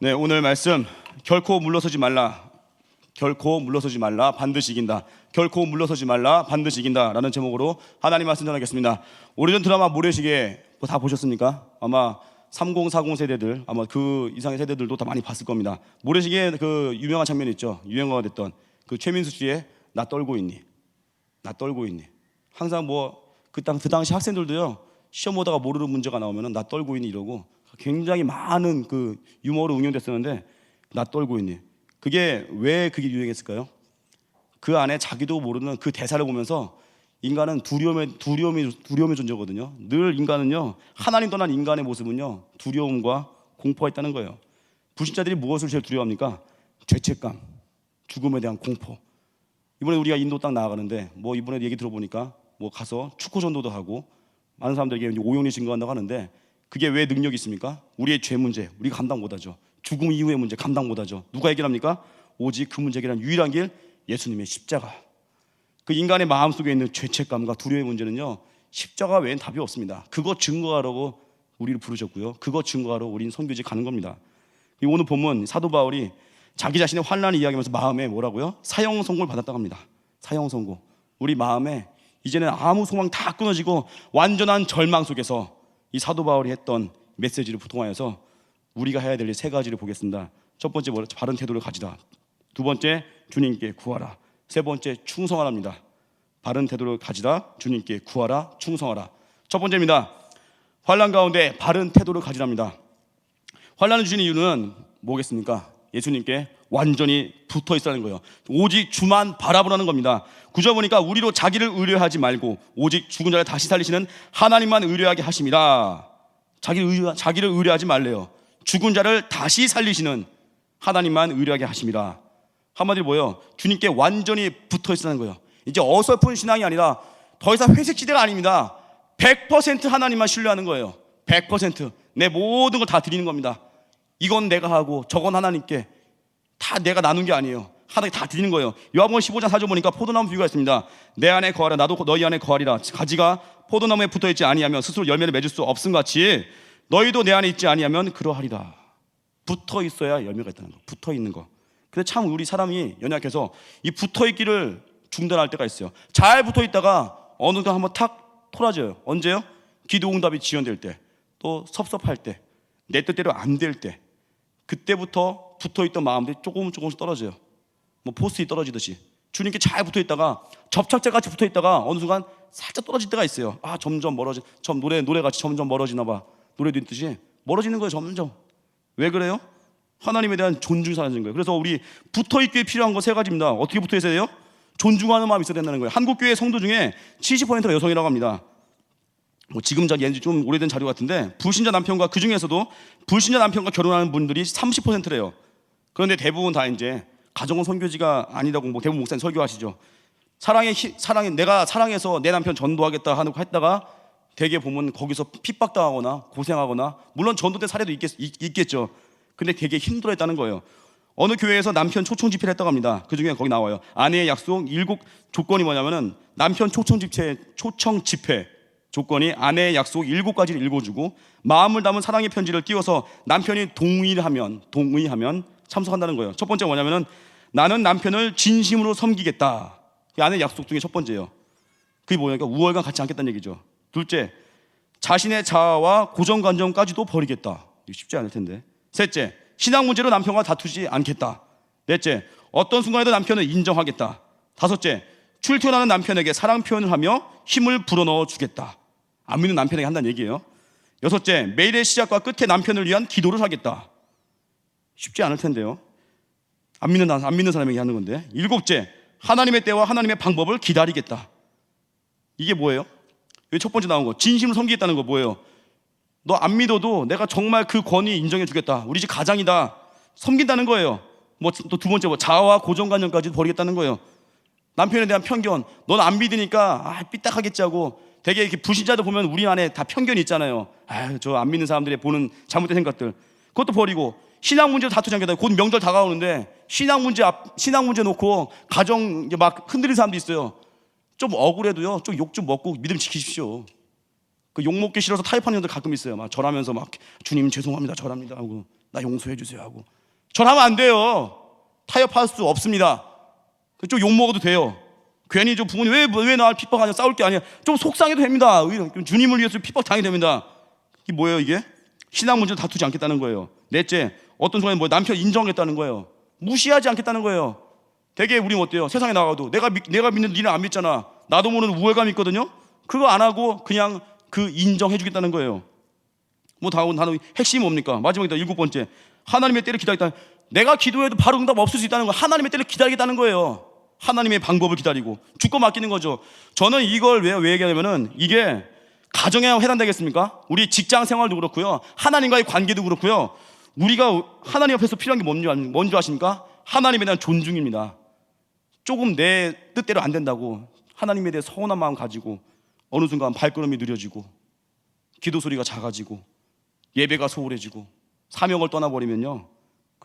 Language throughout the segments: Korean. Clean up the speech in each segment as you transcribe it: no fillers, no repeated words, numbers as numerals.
네, 오늘 말씀 결코 물러서지 말라. 결코 물러서지 말라. 반드시 이긴다. 결코 물러서지 말라. 반드시 이긴다라는 제목으로 하나님 말씀 전하겠습니다. 오래전 드라마 모래시계 다 보셨습니까? 아마 30, 40 세대들, 아마 그 이상의 세대들도 다 많이 봤을 겁니다. 모래시계 그 유명한 장면 있죠. 유행어가 됐던 그 최민수 씨의 나 떨고 있니? 나 떨고 있니? 항상 뭐 그 당시 학생들도요. 시험 보다가 모르는 문제가 나오면은 나 떨고 있니 이러고 굉장히 많은 그 유머로 응용됐었는데 나 떨고 있니? 그게 왜 그게 유행했을까요? 그 안에 자기도 모르는 그 대사를 보면서 인간은 두려움의 존재거든요. 늘 인간은요, 하나님 떠난 인간의 모습은요, 두려움과 공포가 있다는 거예요. 불신자들이 무엇을 제일 두려워합니까? 죄책감, 죽음에 대한 공포. 이번에 우리가 인도 땅 나아가는데 뭐 이번에 얘기 들어보니까 뭐 가서 축구 전도도 하고 많은 사람들에게 오용리 증거한다고 하는데 그게 왜 능력이 있습니까? 우리의 죄 문제, 우리가 감당 못하죠. 죽음 이후의 문제 감당 못하죠. 누가 해결합니까? 오직 그 문제 해결한 유일한 길, 예수님의 십자가. 그 인간의 마음속에 있는 죄책감과 두려움의 문제는요, 십자가 외엔 답이 없습니다. 그거 증거하라고 우리를 부르셨고요, 그거 증거하러 우린 선교지 가는 겁니다. 오늘 본문 사도 바울이 자기 자신의 환난을 이야기하면서 마음에 뭐라고요? 사형 선고를 받았다고 합니다. 사형 선고. 우리 마음에 이제는 아무 소망 다 끊어지고 완전한 절망 속에서 이 사도 바울이 했던 메시지를 통하여서 우리가 해야 될 일 세 가지를 보겠습니다. 첫 번째, 바른 태도를 가지라. 두 번째, 주님께 구하라. 세 번째, 충성하랍니다. 바른 태도를 가지라, 주님께 구하라, 충성하라. 첫 번째입니다. 환난 가운데 바른 태도를 가지랍니다. 환난을 주시는 이유는 뭐겠습니까? 예수님께 완전히 붙어 있으라는 거예요. 오직 주만 바라보라는 겁니다. 구절 보니까 우리로 자기를 의뢰하지 말고 오직 죽은 자를 다시 살리시는 하나님만 의뢰하게 하심이라. 자기를 의뢰하지 말래요. 죽은 자를 다시 살리시는 하나님만 의뢰하게 하심이라. 한마디로 뭐예요? 주님께 완전히 붙어 있으라는 거예요. 이제 어설픈 신앙이 아니라 더 이상 회색지대가 아닙니다. 100% 하나님만 신뢰하는 거예요. 100% 내 모든 걸 다 드리는 겁니다. 이건 내가 하고 저건 하나님께 다 내가 나눈 게 아니에요. 하나님께 다 드리는 거예요. 요한복음 15장 4절 보니까 포도나무 비유가 있습니다. 내 안에 거하라 나도 너희 안에 거하리라. 가지가 포도나무에 붙어있지 아니하면 스스로 열매를 맺을 수 없음 같이 너희도 내 안에 있지 아니하면 그러하리라. 붙어 있어야 열매가 있다는 거. 붙어 있는 거. 근데 참 우리 사람이 연약해서 이 붙어 있기를 중단할 때가 있어요. 잘 붙어 있다가 어느 날 한번 탁 토라져요. 언제요? 기도 응답이 지연될 때, 또 섭섭할 때, 내 뜻대로 안 될 때, 그때부터 붙어있던 마음들이 조금씩 떨어져요. 뭐 포스트잇 떨어지듯이 주님께 잘 붙어있다가 접착제같이 붙어있다가 어느 순간 살짝 떨어질 때가 있어요. 점점 노래같이 점점 멀어지나 봐. 노래도 있듯이 멀어지는 거예요. 점점. 왜 그래요? 하나님에 대한 존중이 사라지는 거예요. 그래서 우리 붙어있기에 필요한 거 세 가지입니다. 어떻게 붙어있어야 돼요? 존중하는 마음이 있어야 된다는 거예요. 한국교회 성도 중에 70%가 여성이라고 합니다. 뭐 지금 좀 오래된 자료 같은데 불신자 남편과 그 중에서도 불신자 남편과 결혼하는 분들이 30%래요. 그런데 대부분 다 이제 가정은 선교지가 아니라고 뭐 대부분 목사님 설교하시죠. 내가 사랑해서 내 남편 전도하겠다 하고 했다가 대개 보면 거기서 핍박당하거나 고생하거나 물론 전도된 사례도 있겠죠. 근데 되게 힘들어했다는 거예요. 어느 교회에서 남편 초청 집회를 했다고 합니다. 그 중에 거기 나와요. 아내의 약속 7 조건이 뭐냐면은 남편 초청 집회 조건이 아내의 약속 7가지를 읽어주고 마음을 담은 사랑의 편지를 띄워서 남편이 동의하면 참석한다는 거예요. 첫 번째 뭐냐면은 나는 남편을 진심으로 섬기겠다. 아내의 약속 중에 첫 번째예요. 그게 뭐냐니까 우월감 갖지 않겠다는 얘기죠. 둘째, 자신의 자아와 고정관념까지도 버리겠다. 이거 쉽지 않을 텐데. 셋째, 신앙 문제로 남편과 다투지 않겠다. 넷째, 어떤 순간에도 남편을 인정하겠다. 다섯째, 출퇴근하는 남편에게 사랑 표현을 하며 힘을 불어넣어 주겠다. 안 믿는 남편에게 한다는 얘기예요. 여섯째, 매일의 시작과 끝에 남편을 위한 기도를 하겠다. 쉽지 않을 텐데요. 안 믿는 사람에게 하는 건데. 일곱째, 하나님의 때와 하나님의 방법을 기다리겠다. 이게 뭐예요? 여기 첫 번째 나온 거 진심으로 섬기겠다는 거 뭐예요? 너 안 믿어도 내가 정말 그 권위 인정해 주겠다. 우리 집 가장이다. 섬긴다는 거예요. 뭐 또 두 번째 자아와 고정관념까지 버리겠다는 거예요. 남편에 대한 편견. 넌 안 믿으니까 삐딱하겠지 하고 되게 이렇게 불신자들 보면 우리 안에 다 편견이 있잖아요. 저 안 믿는 사람들이 보는 잘못된 생각들. 그것도 버리고 신앙 문제로 다투지 않겠다. 곧 명절 다가오는데 신앙 문제 놓고 가정 막 흔들리는 사람도 있어요. 좀 억울해도요. 좀 욕 좀 먹고 믿음 지키십시오. 그 욕 먹기 싫어서 타협하는 분들 가끔 있어요. 막 절하면서 막 주님 죄송합니다. 절합니다 하고 나 용서해 주세요 하고 절하면 안 돼요. 타협할 수 없습니다. 좀 욕먹어도 돼요. 괜히 좀 부모님 왜 나를 핍박하냐, 싸울 게 아니야, 좀 속상해도 됩니다. 좀 주님을 위해서 핍박 당해도 됩니다. 이게 뭐예요? 이게 신앙 문제를 다투지 않겠다는 거예요. 넷째, 어떤 순간에 뭐 남편 인정하겠다는 거예요. 무시하지 않겠다는 거예요. 되게 우리 어때요? 세상에 나가도 내가 믿는 니는 안 믿잖아, 나도 모르는 우월감이 있거든요. 그거 안 하고 그냥 그 인정해 주겠다는 거예요. 뭐 다음 단어 핵심이 뭡니까? 마지막이다. 7번째, 하나님의 때를 기다리다. 내가 기도해도 바로 응답 없을 수 있다는 거, 하나님의 때를 기다리겠다는 거예요. 하나님의 방법을 기다리고 죽고 맡기는 거죠. 저는 이걸 왜 얘기하냐면은 이게 가정에 해당되겠습니까? 우리 직장 생활도 그렇고요, 하나님과의 관계도 그렇고요. 우리가 하나님 앞에서 필요한 게 뭔지 아십니까? 하나님에 대한 존중입니다. 조금 내 뜻대로 안 된다고 하나님에 대해 서운한 마음 가지고 어느 순간 발걸음이 느려지고 기도 소리가 작아지고 예배가 소홀해지고 사명을 떠나버리면요,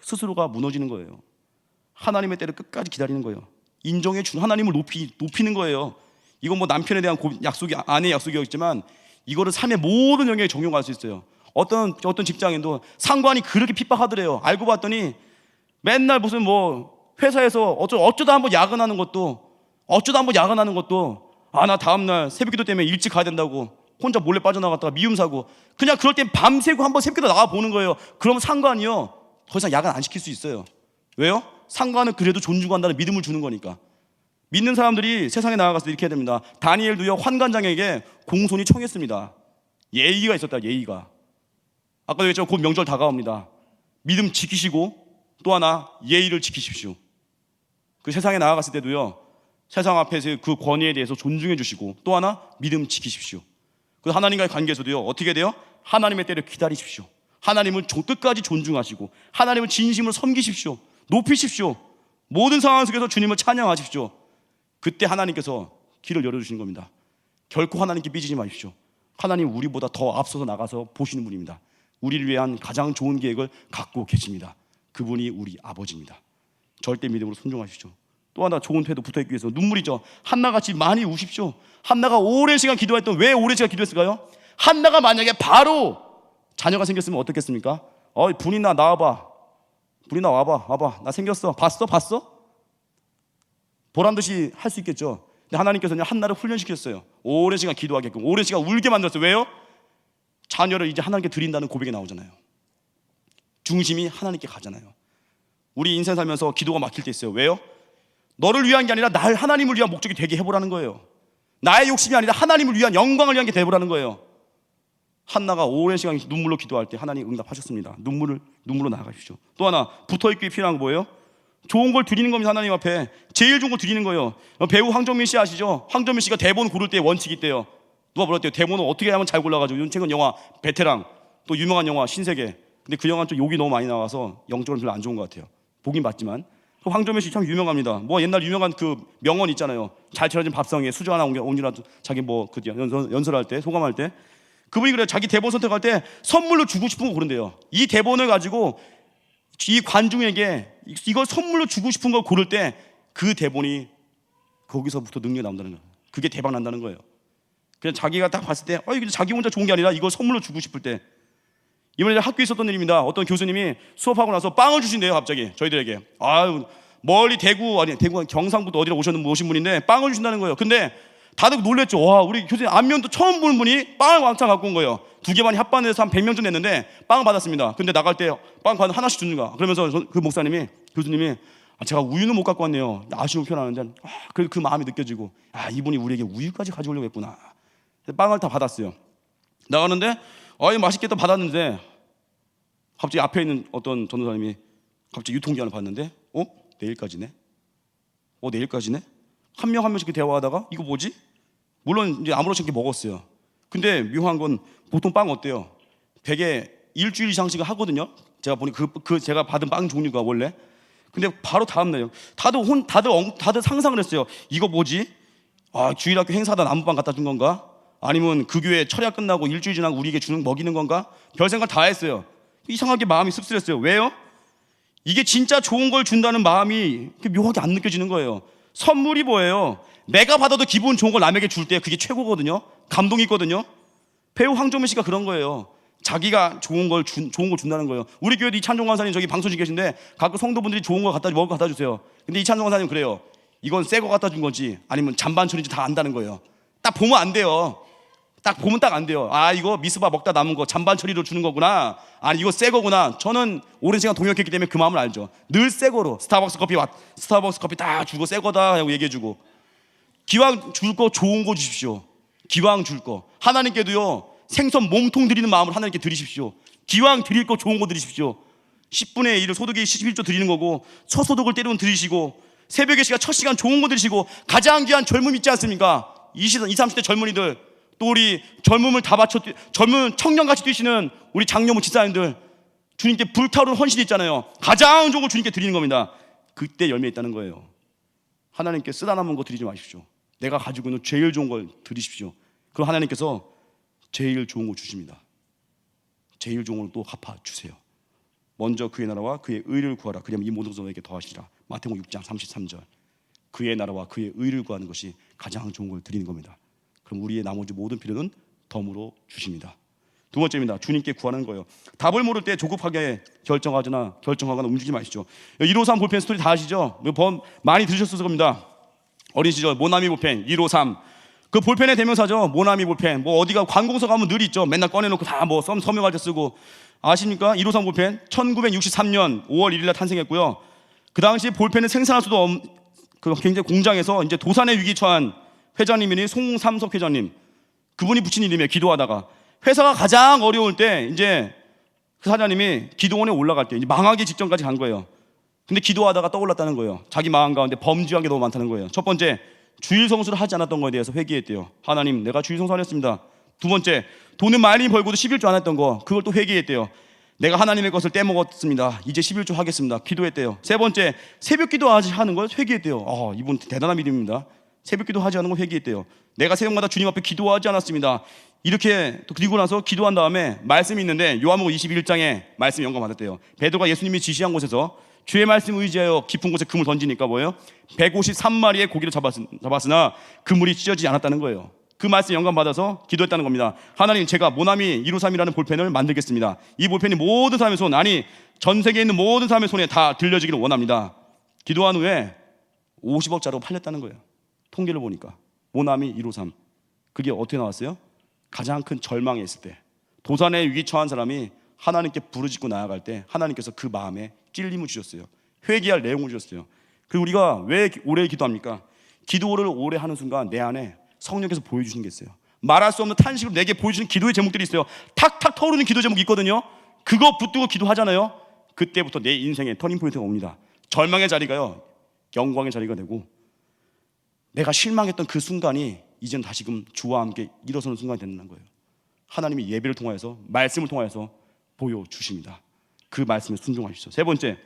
스스로가 무너지는 거예요. 하나님의 때를 끝까지 기다리는 거예요. 인정해 준 하나님을 높이는 거예요. 이건 뭐 남편에 대한 약속이, 아내의 약속이었지만 이거를 삶의 모든 영역에 적용할 수 있어요. 어떤 직장인도 상관이 그렇게 핍박하더래요. 알고 봤더니 맨날 무슨 뭐 회사에서 어쩌다 한번 야근하는 것도 나 다음날 새벽기도 때문에 일찍 가야 된다고 혼자 몰래 빠져나갔다가 미움 사고, 그냥 그럴 땐 밤새고 한번 새벽기도 나가 보는 거예요. 그러면 상관이요, 더 이상 야근 안 시킬 수 있어요. 왜요? 상관은 그래도 존중한다는 믿음을 주는 거니까. 믿는 사람들이 세상에 나아가서 이렇게 해야 됩니다. 다니엘도요, 환관장에게 공손히 청했습니다. 예의가 있었다. 예의가. 아까도 얘기했지만 곧 명절 다가옵니다. 믿음 지키시고 또 하나 예의를 지키십시오. 그 세상에 나아갔을 때도요, 세상 앞에서 그 권위에 대해서 존중해 주시고 또 하나 믿음 지키십시오. 그 하나님과의 관계에서도요, 어떻게 돼요? 하나님의 때를 기다리십시오. 하나님을 끝까지 존중하시고 하나님을 진심으로 섬기십시오. 높이십시오. 모든 상황 속에서 주님을 찬양하십시오. 그때 하나님께서 길을 열어주시는 겁니다. 결코 하나님께 삐지지 마십시오. 하나님 우리보다 더 앞서서 나가서 보시는 분입니다. 우리를 위한 가장 좋은 계획을 갖고 계십니다. 그분이 우리 아버지입니다. 절대 믿음으로 순종하십시오. 또 하나 좋은 태도 붙어있기 위해서 눈물이죠. 한나같이 많이 우십시오. 한나가 오랜 시간 기도했던, 왜 오랜 시간 기도했을까요? 한나가 만약에 바로 자녀가 생겼으면 어떻겠습니까? 분이나 나와봐, 분이나 와봐, 나 생겼어, 봤어? 보란듯이 할 수 있겠죠. 근데 하나님께서는 한나를 훈련시켰어요. 오랜 시간 기도하게끔, 오랜 시간 울게 만들었어요. 왜요? 자녀를 이제 하나님께 드린다는 고백이 나오잖아요. 중심이 하나님께 가잖아요. 우리 인생 살면서 기도가 막힐 때 있어요. 왜요? 너를 위한 게 아니라 날 하나님을 위한 목적이 되게 해보라는 거예요. 나의 욕심이 아니라 하나님을 위한, 영광을 위한 게 되보라는 거예요. 한나가 오랜 시간 눈물로 기도할 때 하나님 응답하셨습니다. 눈물로 나아가십시오. 또 하나 붙어있기 필요한 거 뭐예요? 좋은 걸 드리는 겁니다. 하나님 앞에 제일 좋은 걸 드리는 거예요. 배우 황정민 씨 아시죠? 황정민 씨가 대본 고를 때 원칙이 있대요. 누가 물었대요. 대본을 어떻게 하면 잘 골라가지고. 최근 영화 베테랑, 또 유명한 영화 신세계. 근데 그 영화는 좀 욕이 너무 많이 나와서 영적으로 별로 안 좋은 것 같아요. 보긴 봤지만 그 황정민 씨 참 유명합니다. 뭐 옛날 유명한 그 명언 있잖아요. 잘 차려진 밥상에 수저 하나 옮기라. 자기 뭐 그 연설할 때, 소감할 때 그분이 그래요. 자기 대본 선택할 때 선물로 주고 싶은 거 고른대요. 이 대본을 가지고 이 관중에게 이걸 선물로 주고 싶은 걸 고를 때 그 대본이 거기서부터 능력이 나온다는 거예요. 그게 대박 난다는 거예요. 그냥 자기가 딱 봤을 때 이게 자기 혼자 좋은 게 아니라 이걸 선물로 주고 싶을 때. 이번에 학교에 있었던 일입니다. 어떤 교수님이 수업하고 나서 빵을 주신대요. 갑자기 저희들에게. 멀리 대구 경상북도 어디로 오신 분인데 빵을 주신다는 거예요. 근데 다들 놀랬죠. 와, 우리 교수님 안면도 처음 보는 분이 빵을 왕창 갖고 온 거예요. 두 개만이 합반해서 한 100명 좀 냈는데 빵을 받았습니다. 근데 나갈 때 빵 하나씩 주는 거야. 그러면서 그 교수님이 제가 우유는 못 갖고 왔네요. 아쉬움을 표현하는데 그 마음이 느껴지고, 이분이 우리에게 우유까지 가져오려고 했구나. 빵을 다 받았어요. 나가는데 맛있겠다 받았는데 갑자기 앞에 있는 어떤 전도사님이 갑자기 유통기한을 봤는데 내일까지네. 내일까지네. 한 명 한 명씩 대화하다가 이거 뭐지? 물론 이제 아무렇지 않게 먹었어요. 근데 묘한 건 보통 빵 어때요? 되게 일주일 이상씩 하거든요. 제가 보니 제가 받은 빵 종류가 원래. 근데 바로 다음 날요. 다들 상상을 했어요. 이거 뭐지? 주일학교 행사하다 나무빵 갖다 준 건가? 아니면 그 교회 철야 끝나고 일주일 지나고 우리에게 먹이는 건가? 별 생각 다 했어요. 이상하게 마음이 씁쓸했어요. 왜요? 이게 진짜 좋은 걸 준다는 마음이 묘하게 안 느껴지는 거예요. 선물이 뭐예요? 내가 받아도 기분 좋은 걸 남에게 줄 때 그게 최고거든요. 감동이 있거든요. 배우 황정민 씨가 그런 거예요. 자기가 좋은 걸 준다는 거예요. 우리 교회도 이찬종 간사님 저기 방송 중에 계신데 가끔 성도분들이 좋은 거 먹을 거 갖다 주세요. 근데 이찬종 간사님 그래요. 이건 새 거 갖다 준 건지 아니면 잔반 처리인지 다 안다는 거예요. 딱 보면 안 돼요. 딱 보면 딱 안 돼요. 아, 이거 미스바 먹다 남은 거 잔반 처리로 주는 거구나. 아니, 이거 새 거구나. 저는 오랜 시간 동역했기 때문에 그 마음을 알죠. 늘 새 거로 스타벅스 커피 다 주고 새 거다 하고 얘기해 주고. 기왕 줄 거 좋은 거 주십시오. 기왕 줄 거. 하나님께도요. 생선 몸통 드리는 마음을 하나님께 드리십시오. 기왕 드릴 거 좋은 거 드리십시오. 10분의 1을 소득이 11조 드리는 거고 첫 소득을 때리면 드리시고 새벽의 시간 첫 시간 좋은 거 드리시고 가장 귀한 젊음 있지 않습니까? 20, 30대 젊은이들 또 우리 젊음을 다 바쳐 젊은 청년같이 뛰시는 우리 장로부 집사님들 주님께 불타오르는 헌신이 있잖아요. 가장 좋은 걸 주님께 드리는 겁니다. 그때 열매 있다는 거예요. 하나님께 쓰다 남은 거 드리지 마십시오. 내가 가지고 있는 제일 좋은 걸 드리십시오. 그럼 하나님께서 제일 좋은 거 주십니다. 제일 좋은 걸 또 갚아주세요. 먼저 그의 나라와 그의 의를 구하라. 그리하면 이 모든 것을 너에게 더하시리라. 마태복음 6장 33절. 그의 나라와 그의 의를 구하는 것이 가장 좋은 걸 드리는 겁니다. 그럼 우리의 나머지 모든 필요는 덤으로 주십니다. 두 번째입니다. 주님께 구하는 거예요. 답을 모를 때 조급하게 결정하거나 움직이지 마시죠. 153 볼펜 스토리 다 아시죠? 많이 들으셨을 겁니다. 어린 시절 모나미 볼펜 153. 그 볼펜의 대명사죠. 모나미 볼펜. 뭐 어디가 관공서 가면 늘 있죠. 맨날 꺼내놓고 다 뭐 서명할 때 쓰고. 아십니까? 153 볼펜 1963년 5월 1일 날 탄생했고요. 그 당시 볼펜을 생산할 수도 굉장히 공장에서 이제 도산의 위기 처한 회장님이 송삼석 회장님, 그분이 붙인 이름이에요. 기도하다가 회사가 가장 어려울 때 이제 그 사장님이 기도원에 올라갈 때 이제 망하기 직전까지 간 거예요. 근데 기도하다가 떠올랐다는 거예요. 자기 마음 가운데 범죄한 게 너무 많다는 거예요. 첫 번째, 주일 성수를 하지 않았던 거에 대해서 회개했대요. 하나님, 내가 주일 성수 안 했습니다. 두 번째, 돈을 많이 벌고도 11조 안 했던 거, 그걸 또 회개했대요. 내가 하나님의 것을 떼먹었습니다. 이제 11조 하겠습니다. 기도했대요. 세 번째, 새벽 기도하지 하는 걸 회개했대요. 이분 대단한 믿음입니다. 새벽 기도하지 않은 걸 회개했대요. 내가 새벽마다 주님 앞에 기도하지 않았습니다. 이렇게 또 그리고 나서 기도한 다음에 말씀이 있는데 요한복음 21장에 말씀이 영감받았대요. 베드로가 예수님이 지시한 곳에서 주의 말씀을 의지하여 깊은 곳에 그물 던지니까 뭐예요? 153마리의 고기를 잡았으나 그물이 찢어지지 않았다는 거예요. 그 말씀 영감받아서 기도했다는 겁니다. 하나님, 제가 모나미 153이라는 볼펜을 만들겠습니다. 이 볼펜이 모든 사람의 손, 아니 전 세계에 있는 모든 사람의 손에 다 들려지기를 원합니다. 기도한 후에 50억짜리로 팔렸다는 거예요. 통계를 보니까 모나미 153. 그게 어떻게 나왔어요? 가장 큰 절망에 있을 때, 도산에 위기 처한 사람이 하나님께 부르짖고 나아갈 때 하나님께서 그 마음에 찔림을 주셨어요. 회개할 내용을 주셨어요. 그리고 우리가 왜 오래 기도합니까? 기도를 오래 하는 순간 내 안에 성령께서 보여주시는 게 있어요. 말할 수 없는 탄식으로 내게 보여주시는 기도의 제목들이 있어요. 탁탁 터오르는 기도 제목이 있거든요. 그거 붙들고 기도하잖아요. 그때부터 내 인생에 터닝포인트가 옵니다. 절망의 자리가요, 영광의 자리가 되고, 내가 실망했던 그 순간이 이제는 다시금 주와 함께 일어서는 순간이 된다는 거예요. 하나님이 예배를 통하여서, 말씀을 통하여서 보여주십니다. 그 말씀에 순종하십시오. 세 번째,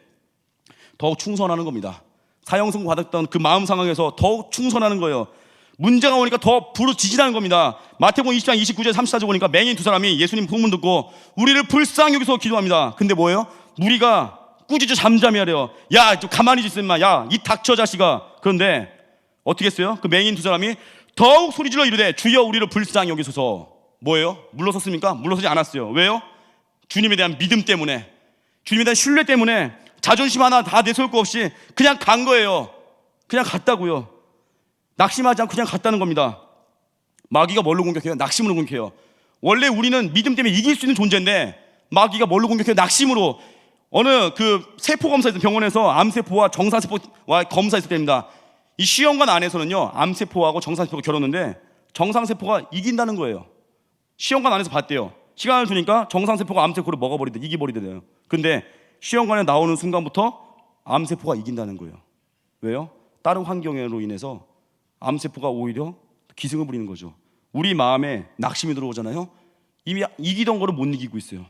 더욱 충성하는 겁니다. 사형선 받았던 그 마음 상황에서 더욱 충성하는 거예요. 문제가 오니까 더 부르짖으라는 겁니다. 마태복음 20장 29절 34절 보니까 맹인 두 사람이 예수님 소문 듣고 우리를 불쌍히 여기서 기도합니다. 근데 뭐예요? 무리가 꾸짖어 잠잠히 하래요. 야, 좀 가만히 있어 임마. 야, 이 닥쳐 자식아. 그런데 어떻게 했어요? 그 맹인 두 사람이 더욱 소리질러 이르되 주여 우리를 불쌍히 여기소서. 뭐예요? 물러섰습니까? 물러서지 않았어요. 왜요? 주님에 대한 믿음 때문에, 주님에 대한 신뢰 때문에 자존심 하나 다 내세울 거 없이 그냥 간 거예요. 그냥 갔다고요. 낙심하지 않고 그냥 갔다는 겁니다. 마귀가 뭘로 공격해요? 낙심으로 공격해요. 원래 우리는 믿음 때문에 이길 수 있는 존재인데 마귀가 뭘로 공격해요? 낙심으로. 어느 그 세포 검사에서 병원에서 암세포와 정상세포와 검사했을 때입니다. 이 시험관 안에서는요, 암세포하고 정상세포가 겨뤘는데 정상세포가 이긴다는 거예요. 시험관 안에서 봤대요. 시간을 두니까 정상세포가 암세포를 먹어버리대, 이기버리대요. 근데 시험관에 나오는 순간부터 암세포가 이긴다는 거예요. 왜요? 다른 환경으로 인해서 암세포가 오히려 기승을 부리는 거죠. 우리 마음에 낙심이 들어오잖아요. 이미 이기던 거를 못 이기고 있어요.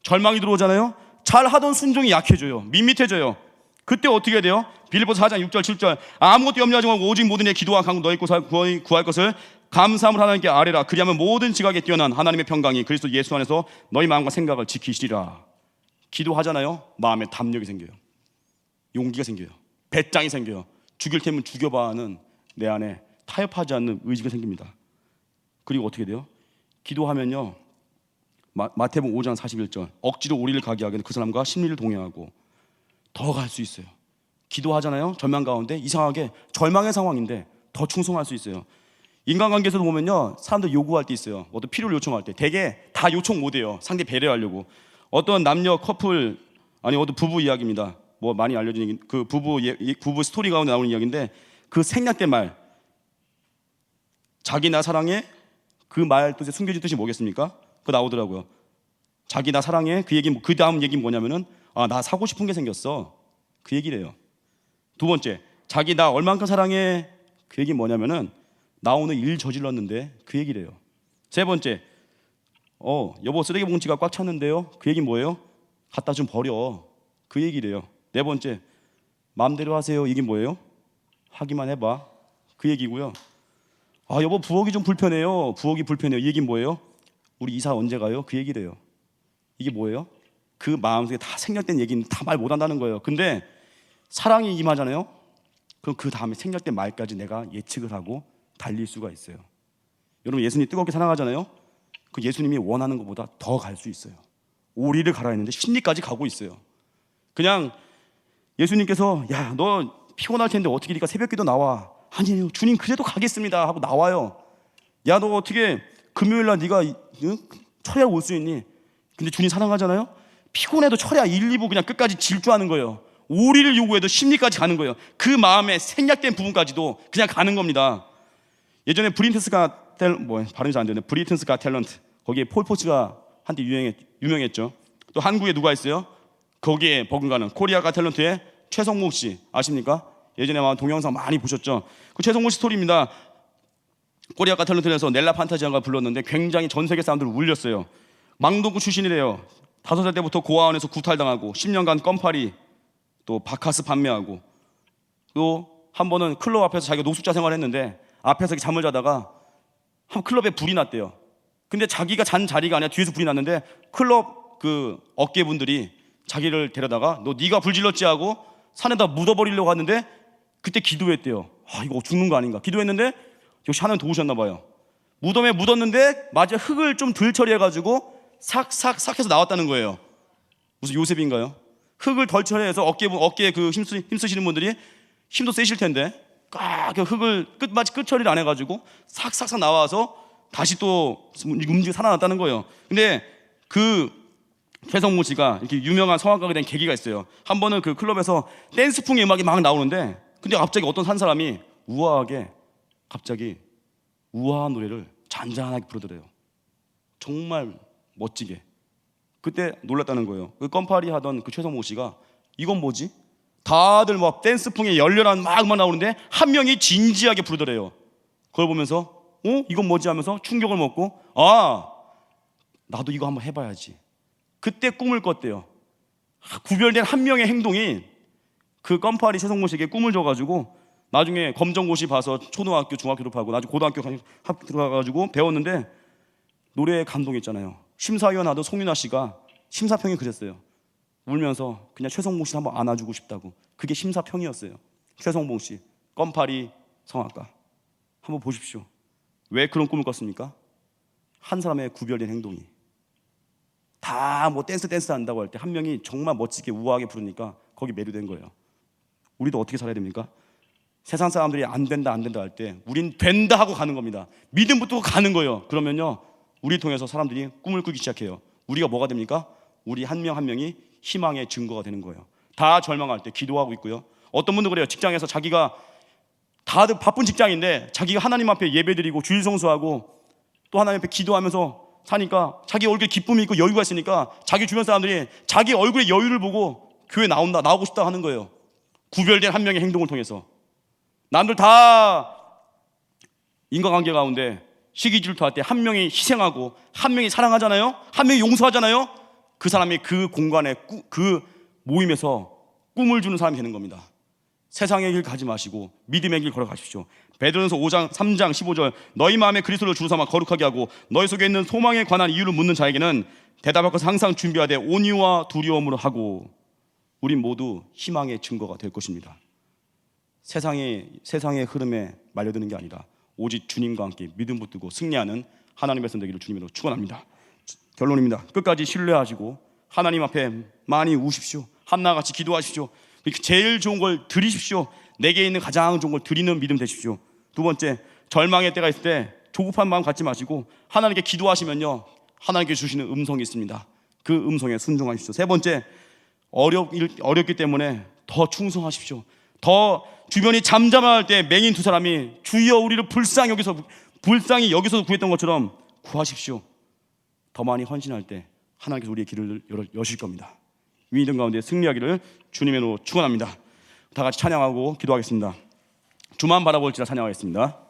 절망이 들어오잖아요. 잘 하던 순종이 약해져요. 밋밋해져요. 그때 어떻게 해야 돼요? 빌립보서 4장 6절 7절 아무것도 염려하지 말고 오직 모든 일 기도와 간구 너희 구할 것을 감사함을 하나님께 아뢰라. 그리하면 모든 지각에 뛰어난 하나님의 평강이 그리스도 예수 안에서 너희 마음과 생각을 지키시리라. 기도하잖아요. 마음에 담력이 생겨요. 용기가 생겨요. 배짱이 생겨요. 죽일 테면 죽여봐 하는 내 안에 타협하지 않는 의지가 생깁니다. 그리고 어떻게 돼요? 기도하면요, 마태복음 5장 41절 억지로 오리를 가게 하기는 그 사람과 심리를 동행하고 더 갈 수 있어요. 기도하잖아요. 절망 가운데 이상하게 절망의 상황인데 더 충성할 수 있어요. 인간관계에서도 보면요, 사람들 요구할 때 있어요. 어떤 필요를 요청할 때 대개 다 요청 못해요. 상대 배려하려고. 어떤 남녀 커플 아니 어떤 부부 이야기입니다. 뭐 많이 알려진 얘기, 그 부부 스토리 가운데 나오는 이야기인데 그 생략된 말, 자기 나 사랑해, 그 말 뜻에 숨겨진 뜻이 뭐겠습니까? 그거 나오더라고요. 자기 나 사랑해, 그 얘기, 그 다음 얘기는 뭐냐면은 나 사고 싶은 게 생겼어, 그 얘기래요. 두 번째, 자기 나 얼만큼 사랑해, 그 얘기 뭐냐면은 나 오늘 일 저질렀는데, 그 얘기래요. 세 번째, 여보 쓰레기 봉지가 꽉 찼는데요, 그 얘기 뭐예요? 갖다 좀 버려, 그 얘기래요. 네 번째, 마음대로 하세요, 이게 뭐예요? 하기만 해봐, 그 얘기고요. 여보 부엌이 좀 불편해요, 부엌이 불편해요, 이 얘기는 뭐예요? 우리 이사 언제 가요? 그 얘기래요. 이게 뭐예요? 그 마음속에 다 생략된 얘기는 다 말 못한다는 거예요. 근데 사랑이 임하잖아요. 그럼 그 다음에 생략된 말까지 내가 예측을 하고 달릴 수가 있어요. 여러분 예수님 뜨겁게 사랑하잖아요. 그 예수님이 원하는 것보다 더 갈 수 있어요. 오리를 가라 했는데 심리까지 가고 있어요. 그냥 예수님께서 야 너 피곤할 텐데 어떻게 니가 새벽기도 나와. 아니에요 주님 그래도 가겠습니다 하고 나와요. 야 너 어떻게 금요일날 네가 철야 올 수 있니? 근데 주님 사랑하잖아요. 피곤해도 철야 1, 2부 그냥 끝까지 질주하는 거예요. 오리를 요구해도 심리까지 가는 거예요. 그 마음에 생략된 부분까지도 그냥 가는 겁니다. 예전에 발음이 잘 안 되네. 브리튼스 가 탤런트, 거기에 폴 포츠가 한때 유명했죠. 또 한국에 누가 있어요? 거기에 버금가는 코리아 가 탤런트의 최성목 씨 아십니까? 예전에 아마 동영상 많이 보셨죠. 그 최성목 씨 스토리입니다. 코리아 가 탤런트에서 넬라 판타지안가 불렀는데 굉장히 전 세계 사람들을 울렸어요. 망동구 출신이래요. 5살 때부터 고아원에서 구탈당하고 10년간 껌파리 또 바카스 판매하고 또 한 번은 클럽 앞에서 자기가 노숙자 생활했는데 앞에서 잠을 자다가 한 클럽에 불이 났대요. 근데 자기가 잔 자리가 아니라 뒤에서 불이 났는데 클럽 그 어깨분들이 자기를 데려다가 너 네가 불 질렀지 하고 산에다 묻어버리려고 하는데 그때 기도했대요. 이거 죽는 거 아닌가 기도했는데 역시 하나님 도우셨나 봐요. 무덤에 묻었는데 마치 흙을 좀 덜 처리해가지고 삭삭삭 해서 나왔다는 거예요. 무슨 요셉인가요? 흙을 덜 처리해서 어깨에 그 힘쓰시는 분들이 힘도 세실 텐데 그 흙을 마치 끝 처리를 안 해가지고 삭삭삭 나와서 다시 또 움직여 살아났다는 거예요. 근데 그 최성모 씨가 이렇게 유명한 성악가가 된 계기가 있어요. 한 번은 그 클럽에서 댄스풍의 음악이 막 나오는데 근데 갑자기 어떤 한 사람이 우아하게 갑자기 우아한 노래를 잔잔하게 부르더래요. 정말 멋지게. 그때 놀랐다는 거예요. 그 껌파리 하던 그 최성모 씨가 이건 뭐지? 다들 막 댄스풍에 열렬한 음악 나오는데 한 명이 진지하게 부르더래요. 그걸 보면서 이건 뭐지 하면서 충격을 먹고 나도 이거 한번 해봐야지. 그때 꿈을 꿨대요. 구별된 한 명의 행동이 그 껌파리 최성모 씨에게 꿈을 줘가지고 나중에 검정고시 봐서 초등학교 중학교 졸업하고 나중에 고등학교 학교 들어가가지고 배웠는데 노래에 감동했잖아요. 심사위원 하던 송윤아 씨가 심사평이 그랬어요. 울면서 그냥 최성봉 씨 한번 안아주고 싶다고. 그게 심사평이었어요. 최성봉 씨 껌파리 성악가 한번 보십시오. 왜 그런 꿈을 꿨습니까? 한 사람의 구별된 행동이 다 뭐 댄스 한다고 할 때 한 명이 정말 멋지게 우아하게 부르니까 거기 매료된 거예요. 우리도 어떻게 살아야 됩니까? 세상 사람들이 안 된다 할 때 우린 된다 하고 가는 겁니다. 믿음 붙고 가는 거예요. 그러면요 우리 통해서 사람들이 꿈을 꾸기 시작해요. 우리가 뭐가 됩니까? 우리 한 명 한 명이 희망의 증거가 되는 거예요. 다 절망할 때 기도하고 있고요. 어떤 분도 그래요. 직장에서 자기가 다들 바쁜 직장인데 자기가 하나님 앞에 예배드리고 주일 성수하고 또 하나님 앞에 기도하면서 사니까 자기 얼굴에 기쁨이 있고 여유가 있으니까 자기 주변 사람들이 자기 얼굴에 여유를 보고 교회 나오고 싶다 하는 거예요. 구별된 한 명의 행동을 통해서. 남들 다 인간관계 가운데 시기 질투할 때 한 명이 희생하고 한 명이 사랑하잖아요. 한 명이 용서하잖아요. 그 사람이 그 공간에 그 모임에서 꿈을 주는 사람이 되는 겁니다. 세상의 길 가지 마시고 믿음의 길 걸어가십시오. 베드로전서 5장 3장 15절 너희 마음에 그리스도를 주 삼아 거룩하게 하고 너희 속에 있는 소망에 관한 이유를 묻는 자에게는 대답할 것을 항상 준비하되 온유와 두려움으로 하고. 우린 모두 희망의 증거가 될 것입니다. 세상의 흐름에 말려드는 게 아니라 오직 주님과 함께 믿음 붙들고 승리하는 하나님의 백성 되기를 주님으로 축원합니다. 결론입니다. 끝까지 신뢰하시고 하나님 앞에 많이 우십시오. 한나같이 기도하십시오. 제일 좋은 걸 드리십시오. 내게 있는 가장 좋은 걸 드리는 믿음 되십시오. 두 번째, 절망의 때가 있을 때 조급한 마음 갖지 마시고 하나님께 기도하시면요, 하나님께 주시는 음성이 있습니다. 그 음성에 순종하십시오. 세 번째, 어렵기 때문에 더 충성하십시오. 더 주변이 잠잠할 때 맹인 두 사람이 주여 우리를 불쌍히 여기서 구했던 것처럼 구하십시오. 더 많이 헌신할 때 하나님께서 우리의 길을 여실 겁니다. 위기들 가운데 승리하기를 주님의 이름으로 축원합니다. 다 같이 찬양하고 기도하겠습니다. 주만 바라볼지라 찬양하겠습니다.